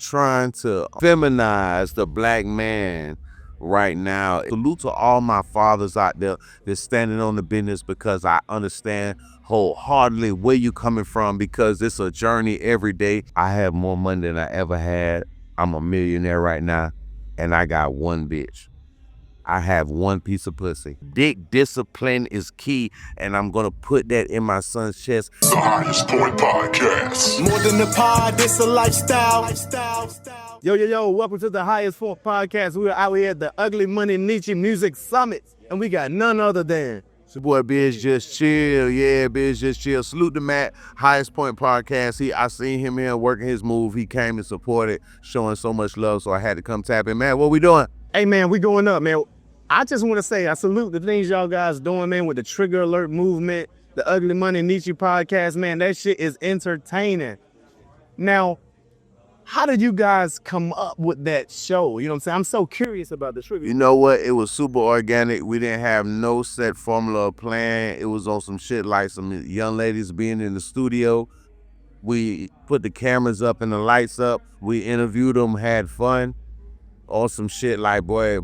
trying to feminize the black man right now. Salute to all my fathers out there that's standing on the business, because I understand wholeheartedly where you coming from, because it's a journey every day. I have more money than I ever had. I'm a millionaire right now, and I got one bitch. I have one piece of pussy. Dick discipline is key, and I'm gonna put that in my son's chest. The Highest Point Podcast. More than a pod, it's a lifestyle. Yo, welcome to the Highest Point Podcast. We're out here at the Ugly Money Nietzsche Music Summit, and we got none other than It's your boy Bizz Just Chill. Yeah, Bizz Just Chill. Salute to Matt, Highest Point Podcast. I seen him here working his move. He came and supported, showing so much love, so I had to come tap in. Man, what we doing? Hey, man, we going up, man. I just want to say I salute the things y'all guys doing, man, with the Trigger Alert movement, the Ugly Money Nietzsche Podcast, man. That shit is entertaining. Now, how did you guys come up with that show? You know what I'm saying? I'm so curious about the Trigger. You know what? It was super organic. We didn't have no set formula or plan. It was on some shit like some young ladies being in the studio. We put the cameras up and the lights up. We interviewed them, had fun. Or some shit like, boy,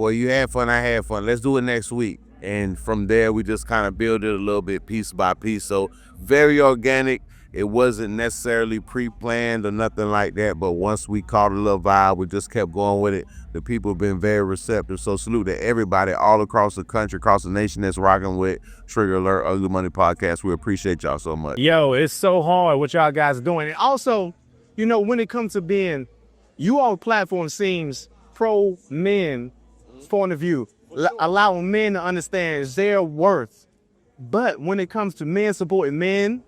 you had fun, I had fun. Let's do it next week. And from there, we just kind of build it a little bit piece by piece. So very organic. It wasn't necessarily pre-planned or nothing like that. But once we caught a little vibe, we just kept going with it. The people have been very receptive. So salute to everybody all across the country, across the nation that's rocking with Trigger Alert, Ugly Money Podcast. We appreciate y'all so much. Yo, it's so hard what y'all guys are doing. And also, you know, when it comes to being, you all platform seems pro-men point of view, allowing men to understand their worth. But when it comes to men supporting men,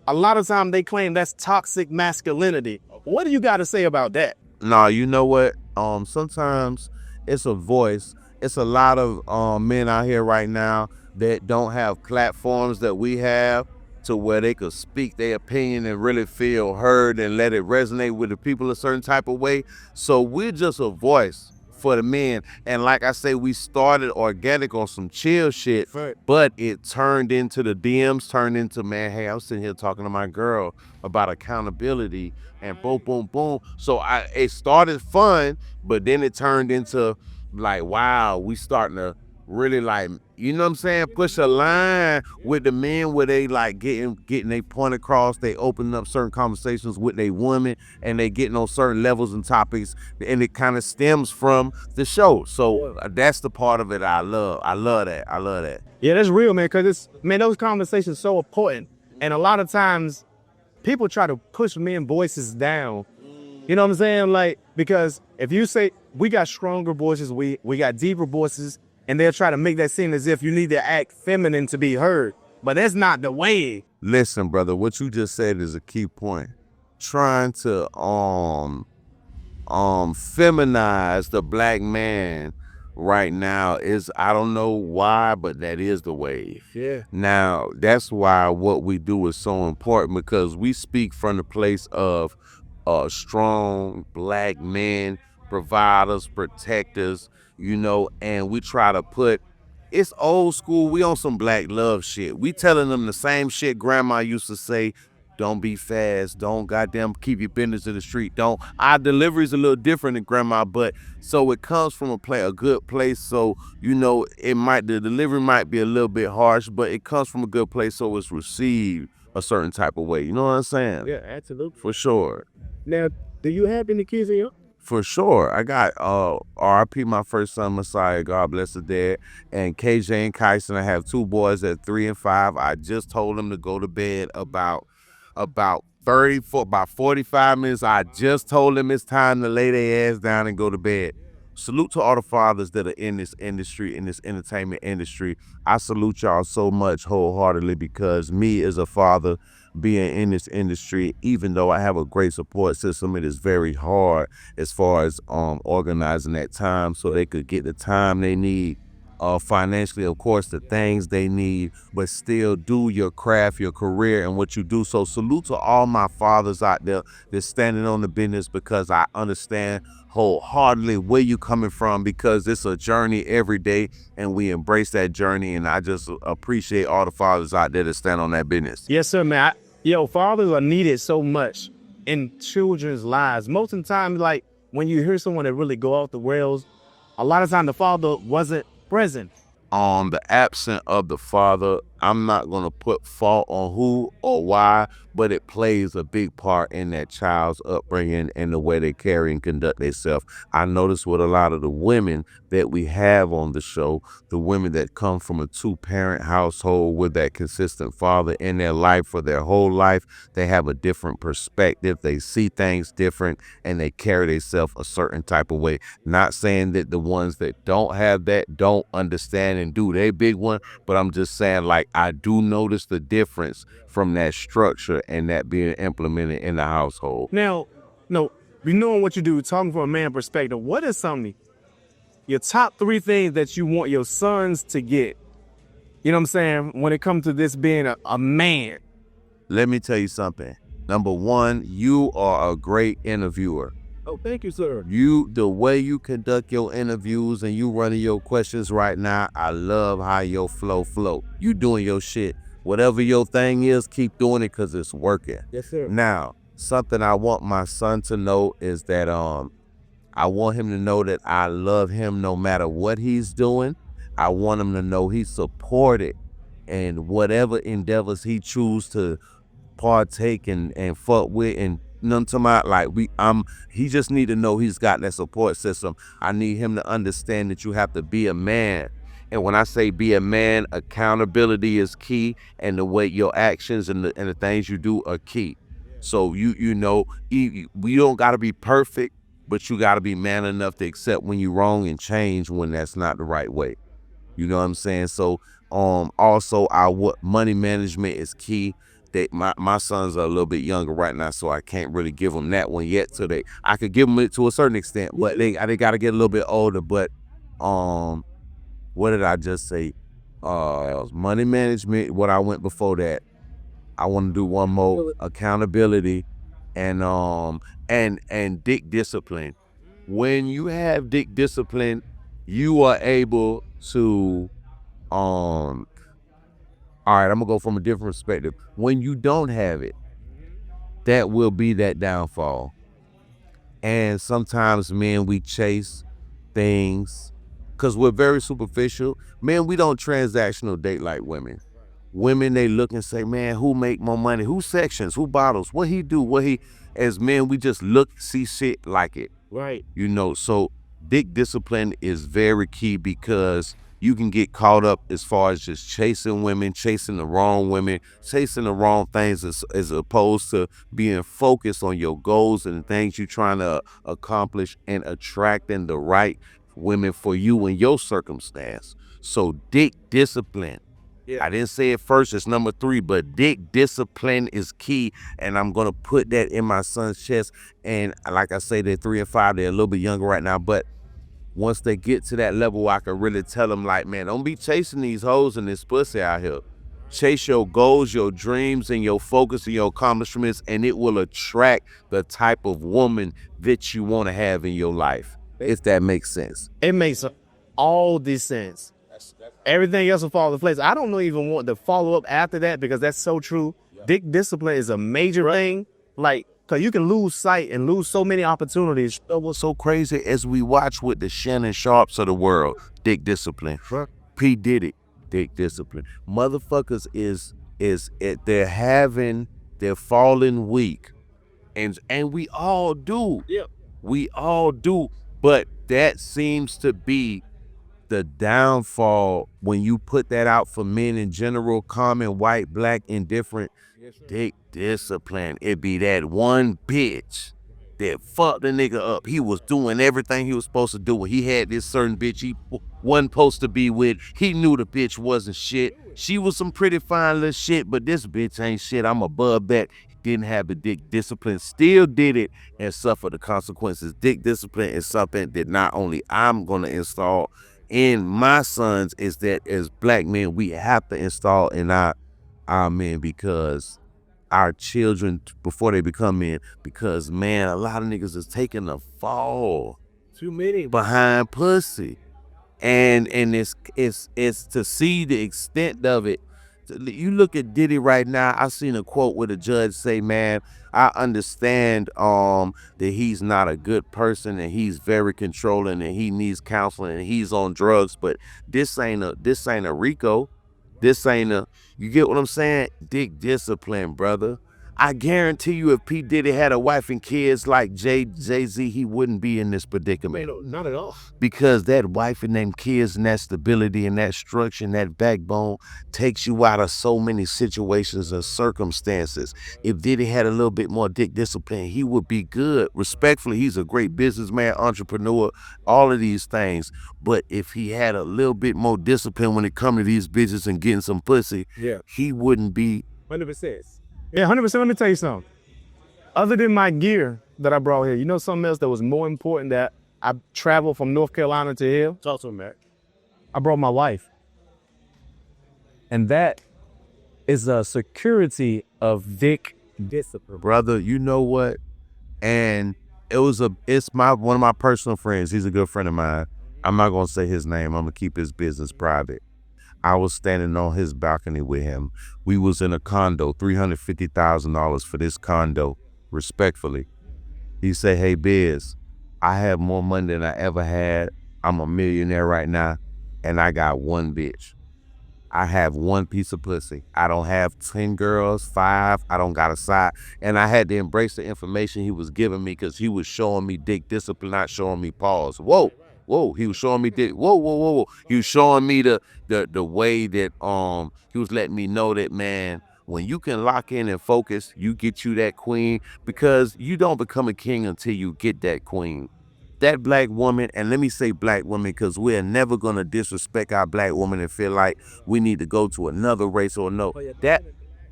a lot of times they claim that's toxic masculinity. What do you got to say about that? No, you know what? Sometimes it's a voice. It's a lot of men out here right now that don't have platforms that we have, to where they could speak their opinion and really feel heard and let it resonate with the people a certain type of way. So we're just a voice for the men. And like I say, we started organic on some chill shit, but it turned into the DMs, turned into, man, hey, I'm sitting here talking to my girl about accountability and boom, boom, boom. So it started fun, but then it turned into like, wow, we starting to really, like, you know what I'm saying, push a line with the men where they like getting their point across. They opening up certain conversations with their women, and they getting on certain levels and topics, and it kind of stems from the show. So that's the part of it I love. I love that. Yeah, that's real, man, because those conversations so important. And a lot of times people try to push men voices down. You know what I'm saying? Like, because if you say we got stronger voices, we got deeper voices, and they'll try to make that seem as if you need to act feminine to be heard. But that's not the way. Listen, brother, what you just said is a key point. Trying to feminize the black man right now is, I don't know why, but that is the wave. Yeah. Now, that's why what we do is so important, because we speak from the place of strong black men, providers, protectors, you know, and we try to put, it's old school, we on some black love shit. We telling them the same shit grandma used to say, don't be fast, don't goddamn keep your business in the street, our delivery's a little different than grandma, but so it comes from a good place. So, you know, the delivery might be a little bit harsh, but it comes from a good place, so it's received a certain type of way. You know what I'm saying? Yeah, absolutely. For sure. Now, do you have any kids in your? For sure. I got RIP my first son, Messiah, God bless the dead, and KJ and Kyson. I have two boys at 3 and 5. I just told them to go to bed about 45 minutes. I just told them it's time to lay their ass down and go to bed. Salute to all the fathers that are in this industry, in this entertainment industry. I salute y'all so much wholeheartedly, because me as a father, being in this industry, even though I have a great support system, it is very hard as far as organizing that time so they could get the time they need, financially, of course, the things they need, but still do your craft, your career, and what you do. So salute to all my fathers out there that's standing on the business, because I understand wholeheartedly where you coming from, because it's a journey every day, and we embrace that journey. And I just appreciate all the fathers out there that stand on that business. Yes, sir, man. Fathers are needed so much in children's lives. Most of the time, like when you hear someone that really go off the rails, a lot of time the father wasn't present. The absent of the father, I'm not going to put fault on who or why, but it plays a big part in that child's upbringing and the way they carry and conduct themselves. I notice with a lot of the women that we have on the show, the women that come from a two-parent household with that consistent father in their life for their whole life, they have a different perspective. They see things different and they carry themselves a certain type of way. Not saying that the ones that don't have that don't understand and do their big one, but I'm just saying, like, I do notice the difference from that structure and that being implemented in the household. Now, no, we knowing what you do, talking from a man perspective, what is something, your top 3 things that you want your sons to get? You know what I'm saying? When it comes to this being a man. Let me tell you something. Number 1, you are a great interviewer. Oh, thank you, sir. The way you conduct your interviews and you running your questions right now, I love how your flow. You doing your shit. Whatever your thing is, keep doing it because it's working. Yes, sir. Now, something I want my son to know is that I want him to know that I love him no matter what he's doing. I want him to know he's supported in whatever endeavors he choose to partake and fuck with, and none to my like he just need to know he's got that support system. I need him to understand that you have to be a man. And when I say be a man, accountability is key, and the way your actions and the things you do are key. So you know, we don't got to be perfect, but you got to be man enough to accept when you're wrong and change when that's not the right way. You know what I'm saying? So also money management is key. That my sons are a little bit younger right now, so I can't really give them that one yet. So I could give them it to a certain extent, but they got to get a little bit older. But what did I just say? Money management. What I went before that, I want to do one more: accountability, and dick discipline. When you have dick discipline, you are able to all right, I'm gonna go from a different perspective. When you don't have it, that will be that downfall. And sometimes, men, we chase things because we're very superficial. Men, we don't transactional date like women. Women, they look and say, man, who make more money? Who sections? Who bottles? What he do? As men, we just look, see shit like it. Right. You know, so dick discipline is very key because you can get caught up as far as just chasing women, chasing the wrong things as opposed to being focused on your goals and the things you're trying to accomplish and attracting the right women for you in your circumstance. So dick discipline. Yeah. I didn't say it first, it's number 3, but dick discipline is key, and I'm gonna put that in my son's chest. And like I say, they're 3 and 5, they're a little bit younger right now, but once they get to that level, I can really tell them, like, man, don't be chasing these hoes and this pussy out here. Chase your goals, your dreams, and your focus and your accomplishments, and it will attract the type of woman that you want to have in your life, if that makes sense. It makes all this sense. Everything else will fall into place. I don't even want to follow up after that because that's so true. Dick discipline is a major thing. Like, because you can lose sight and lose so many opportunities. What's so crazy as we watch with the Shannon Sharps of the world, dick discipline. P. Diddy, dick discipline. Motherfuckers they're falling weak. And we all do. Yep. We all do. But that seems to be the downfall when you put that out for men in general, common, white, black, indifferent. Dick discipline. It be that one bitch that fucked the nigga up. He was doing everything he was supposed to do. He had this certain bitch he wasn't supposed to be with. He knew the bitch wasn't shit. She was some pretty fine little shit, but this bitch ain't shit. I'm above that. Didn't have the dick discipline, still did it and suffered the consequences. Dick discipline is something that not only I'm gonna install in my sons, is that as black men, we have to install in our men, because our children, before they become men, because, man, a lot of niggas is taking a fall. Too many. Behind pussy. And it's to see the extent of it. You look at Diddy right now, I seen a quote where the judge say, man, I understand that he's not a good person and he's very controlling and he needs counseling and he's on drugs, but this ain't a Rico. This ain't a, you get what I'm saying? Dick discipline, brother. I guarantee you if P. Diddy had a wife and kids like Jay-Z, he wouldn't be in this predicament. Not at all. Because that wife and them kids and that stability and that structure and that backbone takes you out of so many situations and circumstances. If Diddy had a little bit more dick discipline, he would be good. Respectfully, he's a great businessman, entrepreneur, all of these things. But if he had a little bit more discipline when it comes to these bitches and getting some pussy, he wouldn't be. 100%. Yeah, 100%. Let me tell you something. Other than my gear that I brought here, you know something else that was more important that I traveled from North Carolina to here? Talk to me, Matt. I brought my wife. And that is a security of dick discipline. Brother, you know what? And it's one of my personal friends. He's a good friend of mine. I'm not gonna say his name. I'm gonna keep his business private. I was standing on his balcony with him. We was in a condo, $350,000 for this condo, respectfully. He said, hey, Bizz, I have more money than I ever had. I'm a millionaire right now, and I got one bitch. I have one piece of pussy. I don't have 10 girls, 5. I don't got a side. And I had to embrace the information he was giving me because he was showing me dick discipline, not showing me pause. Whoa. He was showing me dick. Whoa. He was showing me the way that he was letting me know that, man, when you can lock in and focus, you get you that queen, because you don't become a king until you get that queen. That black woman, and let me say black woman because we're never going to disrespect our black woman and feel like we need to go to another race or no.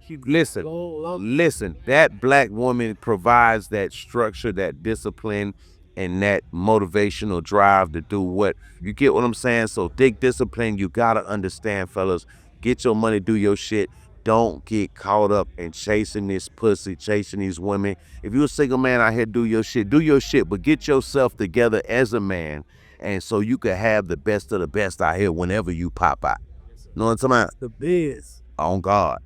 Listen, that black woman provides that structure, that discipline, and that motivational drive to do what, you get what I'm saying? So dick discipline, you got to understand, fellas, get your money, do your shit. Don't get caught up in chasing this pussy, chasing these women. If you're a single man out here, do your shit, but get yourself together as a man, and so you can have the best of the best out here whenever you pop out. You know what I'm talking about? The Bizz. On God.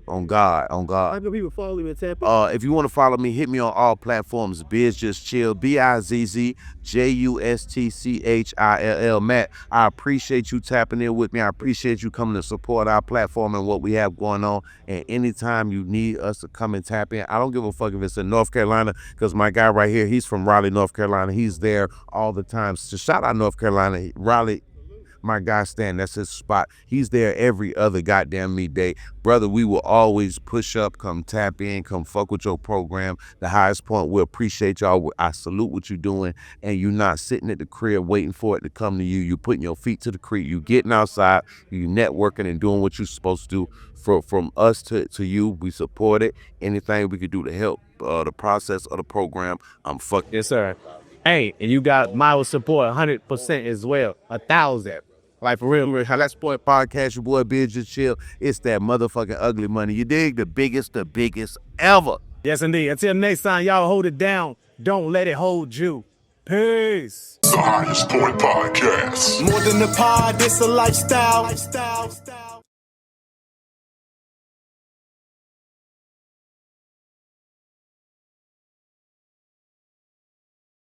How can people follow you and tap in? If you want to follow me, hit me on all platforms. Bizz Just Chill, BIZZJUSTCHILL. Matt, I appreciate you tapping in with me. I appreciate you coming to support our platform and what we have going on. And anytime you need us to come and tap in, I don't give a fuck if it's in North Carolina, because my guy right here, he's from Raleigh, North Carolina. He's there all the time. So shout out North Carolina, Raleigh. My guy Stan, that's his spot. He's there every other goddamn midday. Brother, we will always push up, come tap in, come fuck with your program. The highest point, we appreciate y'all. I salute what you're doing, and you're not sitting at the crib waiting for it to come to you. You putting your feet to the creek. You getting outside, you networking and doing what you're supposed to do. From us to you, we support it. Anything we could do to help the process of the program, I'm fucking. Yes, sir. Hey, and you got my support 100% as well. 1,000. Like, for real. Let's Sport Podcast, your boy Bizz Just Chill. It's that motherfucking ugly money. You dig? The biggest ever. Yes, indeed. Until next time, y'all hold it down. Don't let it hold you. Peace. The Highest Point Podcast. More than a pod, it's a lifestyle.